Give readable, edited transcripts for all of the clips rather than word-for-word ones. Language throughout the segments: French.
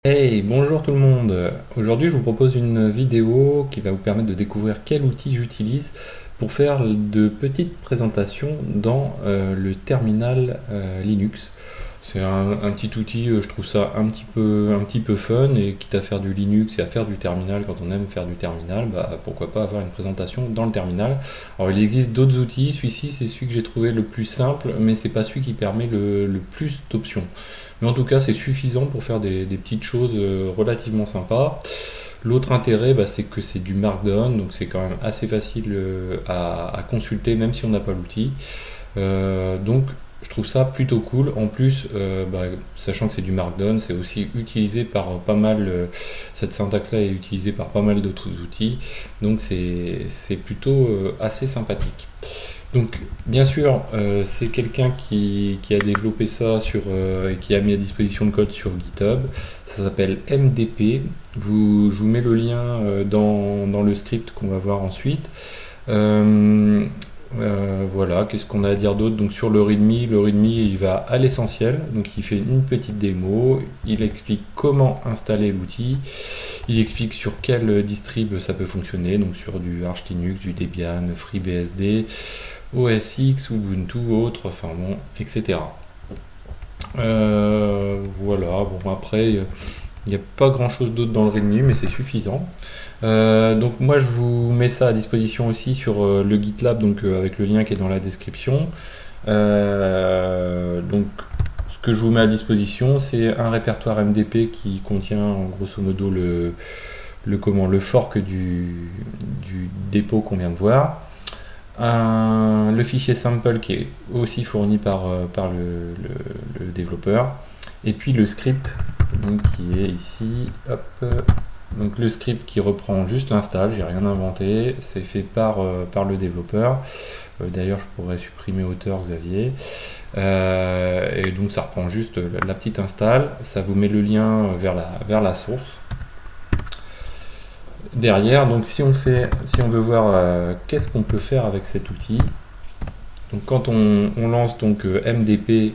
Hey, bonjour tout le monde. Aujourd'hui, je vous propose une vidéo qui va vous permettre de découvrir quel outil j'utilise pour faire de petites présentations dans le terminal Linux. C'est un petit outil, je trouve ça un petit peu fun et quitte à faire du Linux et à faire du terminal quand on aime faire du terminal, bah, pourquoi pas avoir une présentation dans le terminal. Alors il existe d'autres outils, celui-ci c'est celui que j'ai trouvé le plus simple, mais c'est pas celui qui permet le plus d'options. Mais en tout cas, c'est suffisant pour faire des petites choses relativement sympas. L'autre intérêt, bah, c'est que c'est du Markdown, donc c'est quand même assez facile à consulter, même si on n'a pas l'outil. Donc, je trouve ça plutôt cool. En plus, bah, sachant que c'est du Markdown, c'est aussi utilisé par pas mal. Cette syntaxe-là est utilisée par pas mal d'autres outils, donc c'est plutôt assez sympathique. Donc, bien sûr, c'est quelqu'un qui a développé ça et qui a mis à disposition le code sur GitHub. Ça s'appelle MDP. Je vous mets le lien dans le script qu'on va voir ensuite. Euh, voilà, qu'est-ce qu'on a à dire d'autre? Donc sur le README, il va à l'essentiel. Donc il fait une petite démo, il explique comment installer l'outil, il explique sur quel distrib ça peut fonctionner, donc sur du Arch Linux, du Debian, FreeBSD, OS X, Ubuntu, autres, enfin bon, etc. Voilà, bon après, il n'y a pas grand chose d'autre dans le README, mais c'est suffisant. Donc moi je vous mets ça à disposition aussi sur le GitLab, donc avec le lien qui est dans la description. Donc ce que je vous mets à disposition, c'est un répertoire MDP qui contient grosso modo le fork du dépôt qu'on vient de voir. Le fichier sample qui est aussi fourni par le développeur, et puis le script donc, qui est ici. Hop. Donc le script qui reprend juste l'install, j'ai rien inventé, c'est fait par le développeur. D'ailleurs, je pourrais supprimer auteur Xavier. Et donc ça reprend juste la petite install, ça vous met le lien vers la source. Derrière, donc si on veut voir qu'est-ce qu'on peut faire avec cet outil, donc quand on lance donc MDP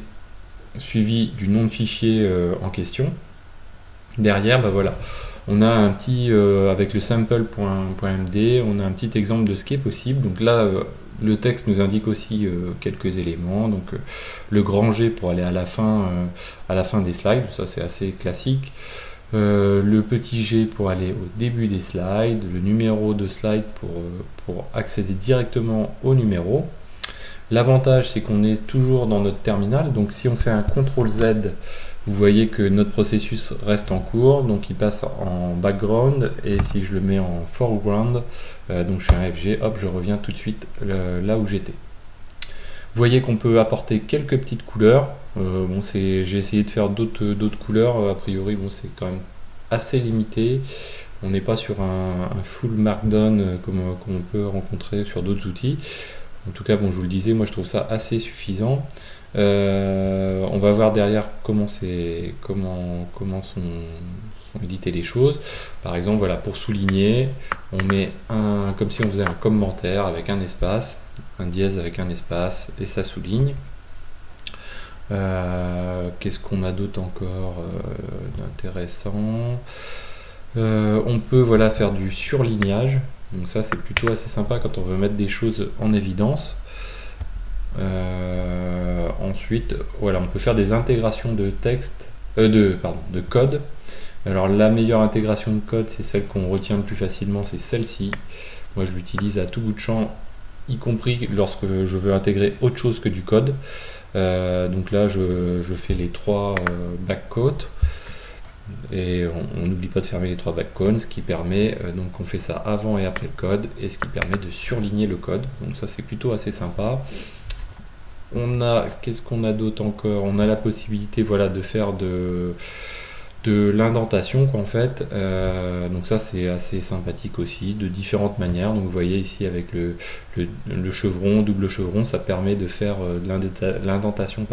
suivi du nom de fichier en question, derrière, bah voilà, on a un petit, avec le sample.md, on a un petit exemple de ce qui est possible. Donc là, le texte nous indique aussi quelques éléments. Donc le grand G pour aller à la fin des slides, ça c'est assez classique. Le petit G pour aller au début des slides, le numéro de slide pour accéder directement au numéro. L'avantage, c'est qu'on est toujours dans notre terminal, donc si on fait un CTRL Z, vous voyez que notre processus reste en cours, donc il passe en background, et si je le mets en foreground, donc je fais un FG, hop, je reviens tout de suite là où j'étais. Vous voyez qu'on peut apporter quelques petites couleurs. Bon, j'ai essayé de faire d'autres couleurs, a priori, bon, c'est quand même assez limité. On n'est pas sur un full markdown comme on peut rencontrer sur d'autres outils. En tout cas, bon, je vous le disais, moi je trouve ça assez suffisant. On va voir derrière comment sont éditées les choses. Par exemple, voilà, pour souligner, on met comme si on faisait un commentaire avec un espace, un dièse avec un espace, et ça souligne. Qu'est-ce qu'on a d'autre encore d'intéressant? On peut voilà, faire du surlignage. Donc ça c'est plutôt assez sympa quand on veut mettre des choses en évidence. Ensuite, voilà, on peut faire des intégrations de texte, de code. Alors la meilleure intégration de code, c'est celle qu'on retient le plus facilement, c'est celle-ci. Moi je l'utilise à tout bout de champ, y compris lorsque je veux intégrer autre chose que du code. Donc là je fais les trois backcodes. Et on n'oublie pas de fermer les trois backcones, ce qui permet, donc on fait ça avant et après le code, et ce qui permet de surligner le code. Donc ça c'est plutôt assez sympa. Qu'est-ce qu'on a d'autre encore? On a la possibilité voilà, de faire de l'indentation en fait. Donc ça c'est assez sympathique aussi, de différentes manières. Donc vous voyez ici avec le chevron, double chevron, ça permet de faire de l'indentation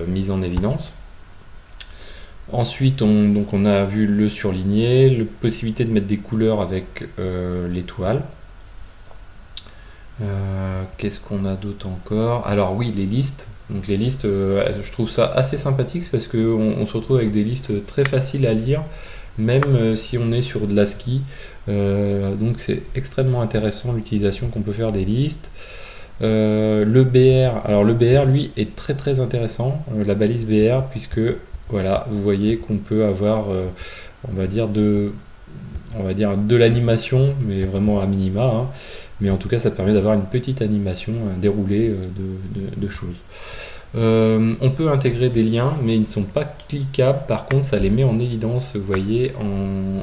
mise en évidence. Ensuite, on a vu le surligné, la possibilité de mettre des couleurs avec l'étoile. Qu'est-ce qu'on a d'autre encore? Alors oui, les listes. Donc les listes, je trouve ça assez sympathique parce qu'on se retrouve avec des listes très faciles à lire, même si on est sur de l'ASCII. Donc c'est extrêmement intéressant l'utilisation qu'on peut faire des listes. Le BR, alors le BR lui est très très intéressant, la balise BR, puisque voilà, vous voyez qu'on peut avoir, on va dire de l'animation, mais vraiment à minima, hein. Mais en tout cas, ça permet d'avoir une petite animation, un déroulé de choses. On peut intégrer des liens, mais ils ne sont pas cliquables. Par contre, ça les met en évidence, vous voyez, en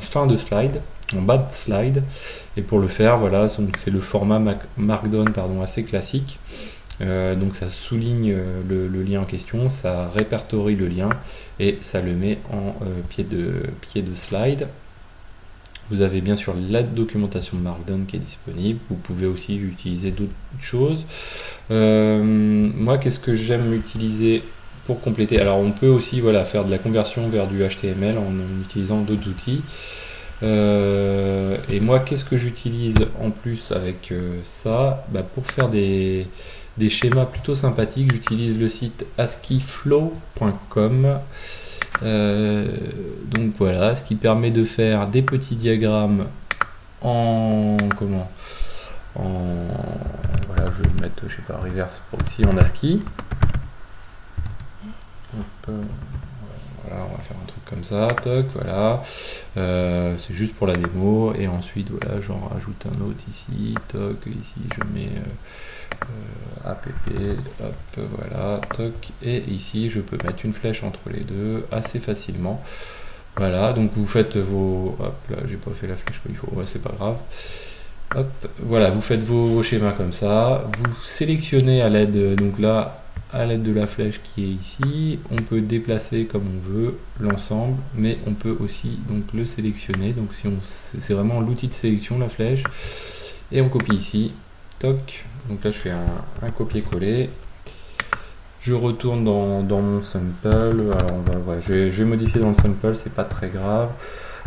fin de slide, en bas de slide. Et pour le faire, voilà, c'est le format Markdown assez classique. Donc ça souligne le lien en question, ça répertorie le lien et ça le met en pied de slide. Vous avez bien sûr la documentation de Markdown qui est disponible. Vous pouvez aussi utiliser d'autres choses. Moi, qu'est-ce que j'aime utiliser pour compléter? Alors, on peut aussi faire de la conversion vers du HTML en utilisant d'autres outils. Et moi, qu'est-ce que j'utilise en plus avec ça? Pour faire des schémas plutôt sympathiques, j'utilise le site asciiflow.com. Donc voilà, ce qui permet de faire des petits diagrammes voilà, je vais mettre, je sais pas, reverse proxy en ASCII. Hop, voilà, on va faire un truc comme ça, toc, voilà. C'est juste pour la démo, et ensuite voilà, j'en rajoute un autre ici, toc, ici je mets app, hop, voilà, toc, et ici je peux mettre une flèche entre les deux assez facilement. Voilà, donc vous faites vos, hop là, j'ai pas fait la flèche comme il faut, ouais, c'est pas grave. Hop, voilà, vous faites vos schémas comme ça, vous sélectionnez à l'aide, donc là, à l'aide de la flèche qui est ici, on peut déplacer comme on veut l'ensemble, mais on peut aussi donc le sélectionner. Donc si c'est vraiment l'outil de sélection, la flèche, et on copie ici, toc. Donc là je fais un copier-coller. Je retourne dans mon sample. Alors je vais modifier dans le sample, c'est pas très grave.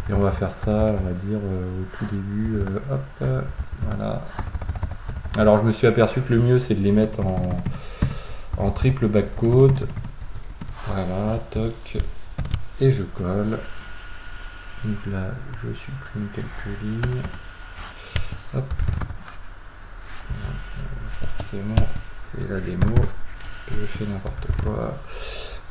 Et on va faire ça, on va dire au tout début. Hop, voilà. Alors je me suis aperçu que le mieux c'est de les mettre en triple backcode. Voilà, toc. Et je colle. Donc là, je supprime quelques lignes. Hop. Forcément, c'est la démo. Je fais n'importe quoi.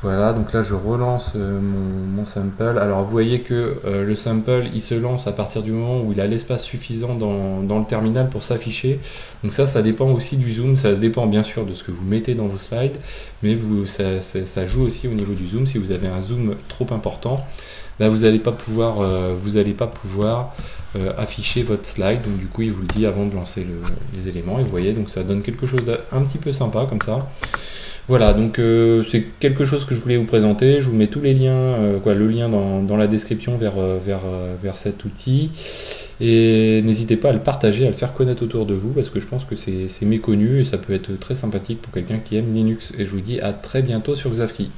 Voilà, donc là je relance mon sample. Alors vous voyez que le sample il se lance à partir du moment où il a l'espace suffisant dans le terminal pour s'afficher. Donc ça dépend aussi du zoom, ça dépend bien sûr de ce que vous mettez dans vos slides, mais ça joue aussi au niveau du zoom. Si vous avez un zoom trop important, vous n'allez pas pouvoir, afficher votre slide. Donc du coup il vous le dit avant de lancer les éléments, et vous voyez, donc ça donne quelque chose d'un petit peu sympa comme ça. Voilà, donc c'est quelque chose que je voulais vous présenter. Je vous mets tous les liens, le lien dans la description vers cet outil. Et n'hésitez pas à le partager, à le faire connaître autour de vous, parce que je pense que c'est méconnu et ça peut être très sympathique pour quelqu'un qui aime Linux. Et je vous dis à très bientôt sur Xavki.